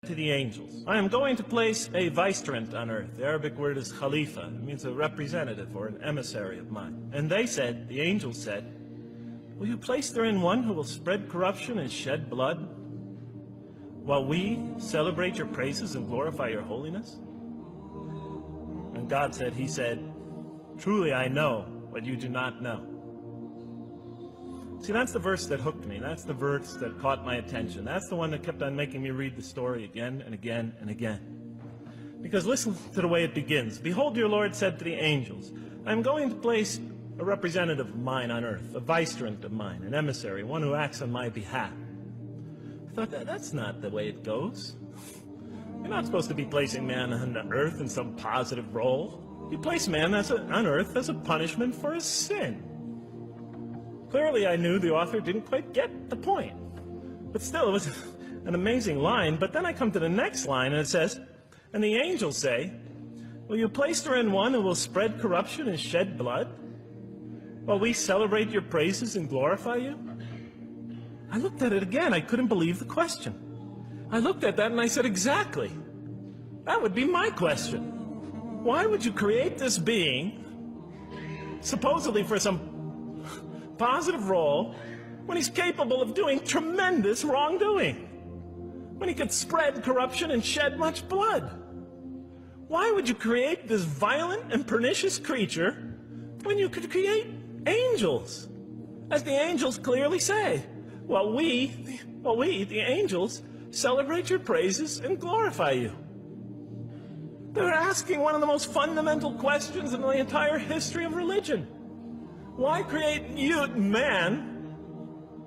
to the angels, I am going to place a vicegerent on earth. The Arabic word is khalifa. It means a representative or an emissary of mine. And they said, the angels said, will you place therein one who will spread corruption and shed blood while we celebrate your praises and glorify your holiness? And God said, he said, truly I know what you do not know. See, that's the verse that hooked me. That's the verse that caught my attention. That's the one that kept on making me read the story again and again and again. Because listen to the way it begins. Behold, your Lord said to the angels, I am going to place a representative of mine on earth, a vicegerent of mine, an emissary, one who acts on my behalf. I thought, that's not the way it goes. You're not supposed to be placing man on earth in some positive role. You place man on earth as a punishment for his sin. Clearly, I knew the author didn't quite get the point. But still, it was an amazing line. But then I come to the next line, and it says, and the angels say, will you place therein one who will spread corruption and shed blood while we celebrate your praises and glorify you? I looked at it again. I couldn't believe the question. I looked at that and I said, exactly. That would be my question. Why would you create this being, supposedly for some positive role, when he's capable of doing tremendous wrongdoing? When he could spread corruption and shed much blood? Why would you create this violent and pernicious creature when you could create angels? As the angels clearly say, well, we, the angels, celebrate your praises and glorify you. They're asking one of the most fundamental questions in the entire history of religion. Why create you, man,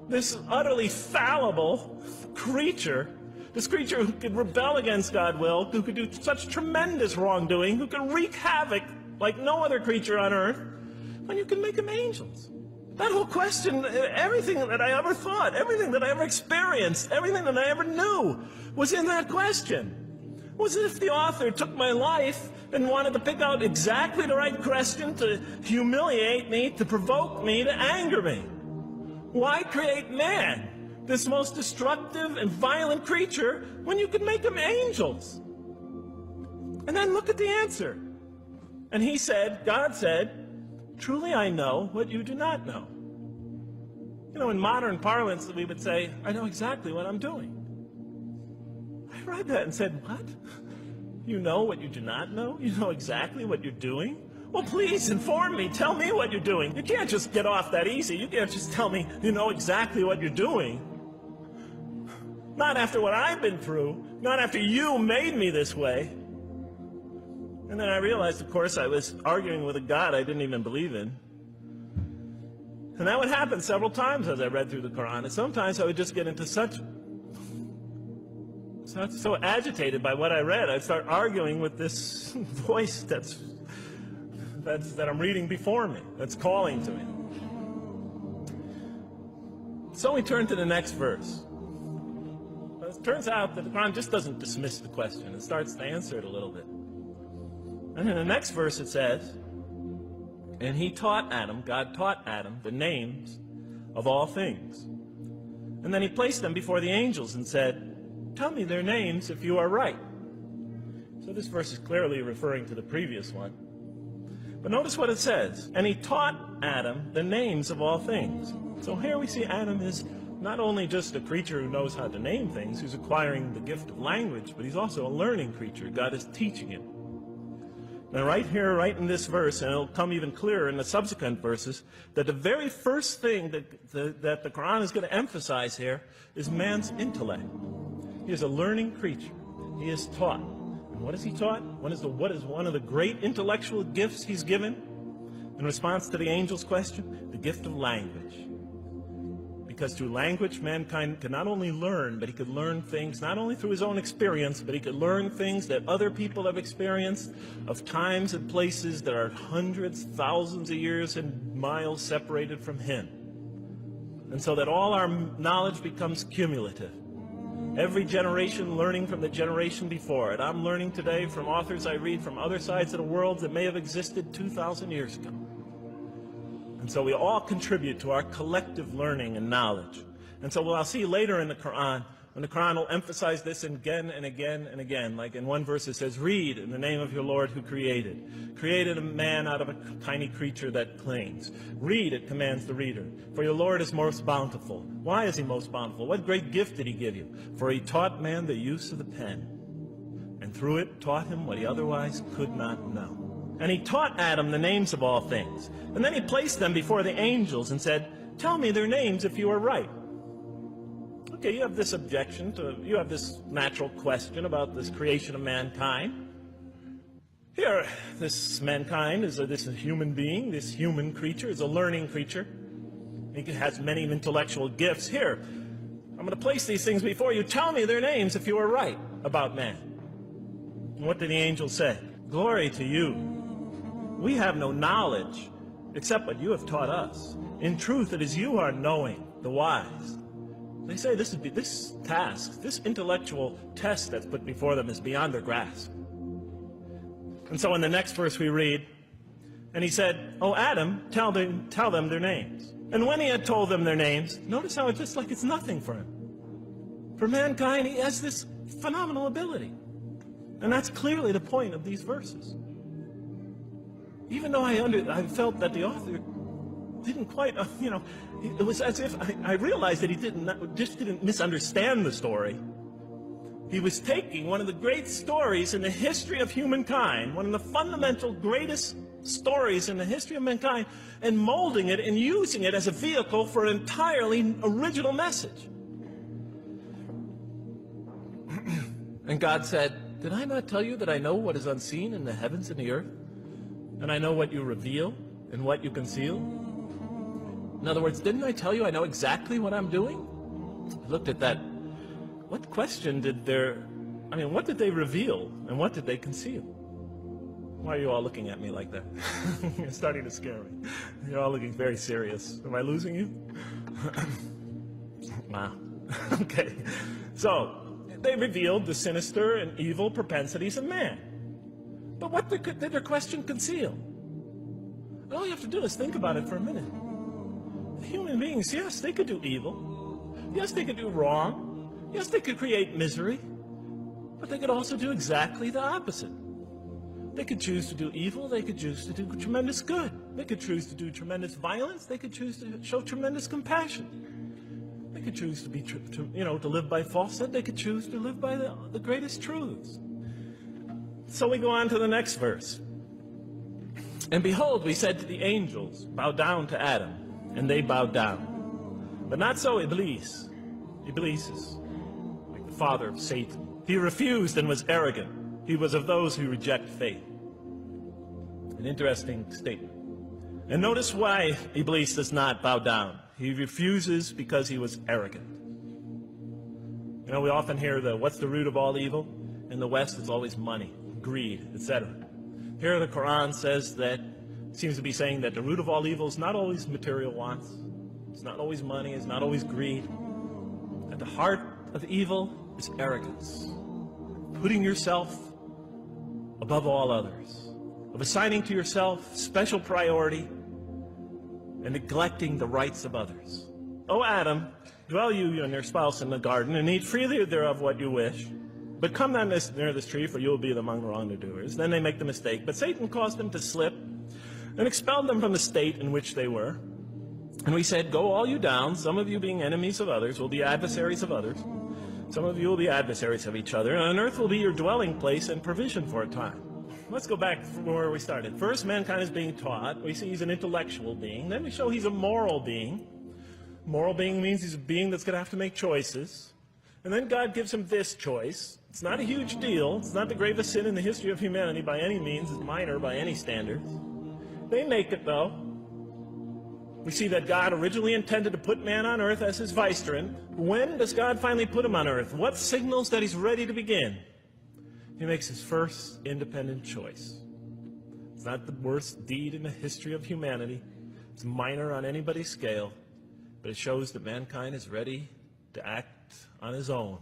this utterly fallible creature, this creature who could rebel against God's will, who could do such tremendous wrongdoing, who could wreak havoc like no other creature on earth, when you can make them angels? That whole question, everything that I ever thought, everything that I ever experienced, everything that I ever knew was in that question. It was as if the author took my life and wanted to pick out exactly the right question to humiliate me, to provoke me, to anger me. Why create man, this most destructive and violent creature, when you could make them angels? And then look at the answer. And he said, God said, truly I know what you do not know. You know, in modern parlance, we would say, I know exactly what I'm doing. I read that and said, what? You know what you do not know? You know exactly what you're doing? Well, please inform me. Tell me what you're doing. You can't just get off that easy. You can't just tell me you know exactly what you're doing. Not after what I've been through. Not after you made me this way. And then I realized, of course, I was arguing with a God I didn't even believe in. And that would happen several times as I read through the Quran. And sometimes I would just get into so agitated by what I read, I'd start arguing with this voice that I'm reading before me, that's calling to me. So we turn to the next verse. It turns out that the Quran just doesn't dismiss the question. It starts to answer it a little bit. And in the next verse it says, and he taught Adam, God taught Adam, the names of all things. And then he placed them before the angels and said, tell me their names if you are right. So this verse is clearly referring to the previous one. But notice what it says. And he taught Adam the names of all things. So here we see Adam is not only just a creature who knows how to name things, who's acquiring the gift of language, but he's also a learning creature. God is teaching him. Now right here, right in this verse, and it'll come even clearer in the subsequent verses, that the very first thing that the Quran is going to emphasize here is man's intellect. He is a learning creature. He is taught. And what is he taught? What is one of the great intellectual gifts he's given in response to the angel's question? The gift of language. Because through language, mankind can not only learn, but he could learn things not only through his own experience, but he could learn things that other people have experienced of times and places that are hundreds, thousands of years and miles separated from him. And so that all our knowledge becomes cumulative. Every generation learning from the generation before it. I'm learning today from authors I read from other sides of the world that may have existed 2,000 years ago. And so we all contribute to our collective learning and knowledge. And so what I'll see later in the Quran, And the Quran will emphasize this again and again and again. Like in one verse it says, read in the name of your Lord who created a man out of a tiny creature that clings. Read, it commands the reader. For your Lord is most bountiful. Why is he most bountiful? What great gift did he give you? For he taught man the use of the pen, and through it taught him what he otherwise could not know. And he taught Adam the names of all things. And then he placed them before the angels and said, tell me their names if you are right. Okay, you have this objection you have this natural question about this creation of mankind. Here, this mankind is this human being, this human creature is a learning creature. He has many intellectual gifts. Here, I'm going to place these things before you. Tell me their names if you are right about man. And what did the angel say? Glory to you. We have no knowledge except what you have taught us. In truth, it is you who are knowing, the wise. They say this task, this intellectual test that's put before them is beyond their grasp. And so in the next verse we read, and he said, oh Adam, tell them their names. And when he had told them their names, notice how it's just like it's nothing for him. For mankind, he has this phenomenal ability. And that's clearly the point of these verses. Even though I felt that the author didn't quite, it was as if I realized that he didn't misunderstand the story. He was taking one of the great stories in the history of humankind, one of the fundamental greatest stories in the history of mankind, and molding it and using it as a vehicle for an entirely original message. And God said, did I not tell you that I know what is unseen in the heavens and the earth? And I know what you reveal and what you conceal? In other words, didn't I tell you I know exactly what I'm doing? I looked at that. What question what did they reveal and what did they conceal? Why are you all looking at me like that? You're starting to scare me. You're all looking very serious. Am I losing you? Wow. Okay. So, they revealed the sinister and evil propensities of man. But what did their question conceal? All you have to do is think about it for a minute. Human beings, yes, they could do evil. Yes, they could do wrong. Yes, they could create misery. But they could also do exactly the opposite. They could choose to do evil. They could choose to do tremendous good. They could choose to do tremendous violence. They could choose to show tremendous compassion. They could choose to live by falsehood. They could choose to live by the greatest truths. So we go on to the next verse. And behold, we said to the angels, bow down to Adam. And they bowed down. But not so Iblis. Iblis is like the father of Satan. He refused and was arrogant. He was of those who reject faith. An interesting statement. And notice why Iblis does not bow down. He refuses because he was arrogant. You know, we often hear what's the root of all evil? In the West, it's always money, greed, etc. Here the Quran says that, seems to be saying that the root of all evil is not always material wants. It's not always money. It's not always greed. At the heart of evil is arrogance. Putting yourself above all others. Of assigning to yourself special priority and neglecting the rights of others. O Adam, dwell you and your spouse in the garden and eat freely thereof what you wish. But come not near this tree, for you will be among the wrongdoers. Then they make the mistake. But Satan caused them to slip and expelled them from the state in which they were. And we said, go all you down, some of you being enemies of others, will be adversaries of others. Some of you will be adversaries of each other, and on earth will be your dwelling place and provision for a time. Let's go back from where we started. First, mankind is being taught. We see he's an intellectual being. Then we show he's a moral being. Moral being means he's a being that's going to have to make choices. And then God gives him this choice. It's not a huge deal. It's not the gravest sin in the history of humanity by any means. It's minor by any standards. They make it, though. We see that God originally intended to put man on earth as his vicegerent. When does God finally put him on earth? What signals that he's ready to begin? He makes his first independent choice. It's not the worst deed in the history of humanity. It's minor on anybody's scale. But it shows that mankind is ready to act on his own.